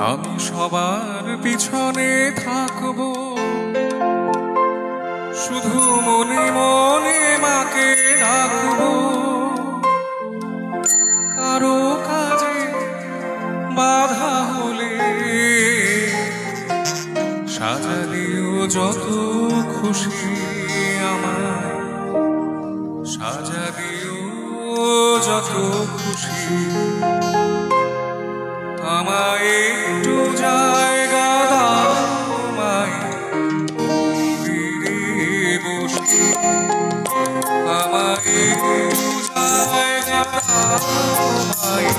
আমি সবার পিছনে থাকবো, শুধু মনে মনে মাকে ডাকবো। কারো কাজে বাধা হলে সাজা দিও যত খুশি আমায়, সাজা দিও যত খুশি। আমায় একটু জায়গা দাও মায় মন্দিরে বসে, আমায় একটু জায়গা দাও মায়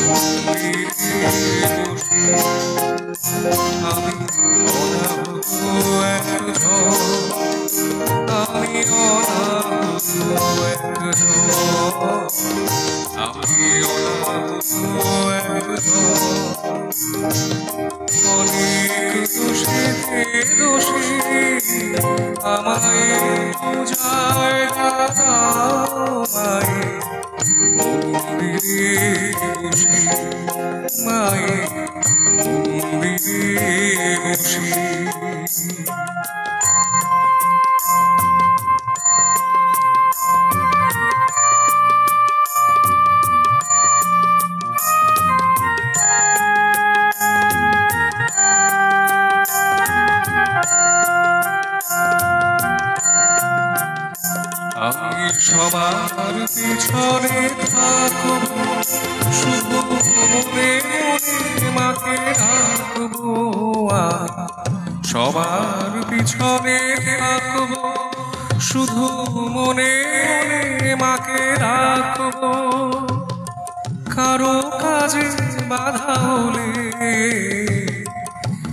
মন্দিরে বসে। আমি অনাহত এক ঝড়, আমি অনাহত এক ঝড়, আমি অনাহত এক ঝড়। অনেক দোষেতে দোষী আমায় জায়গা দাও মায়ে মন্দিরে বসি, মায়ে মন্দিরে বসি। আমি সবার পিছনে থাকবো, শুধু মনে মনে মাকে ডাকবো। সবার পিছনে থাকবো, শুধু মনে মনে মাকে ডাকবো। কারো কাজে বাধা হলে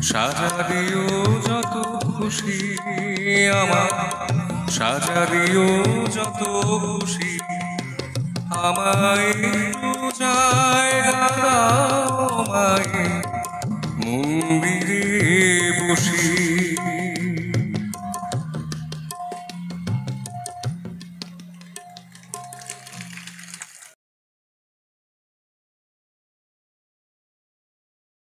সাজা দিও যত খুশি আমার, সাজা দিও যত খুশি। আমায় জায়গা দাও মায়ে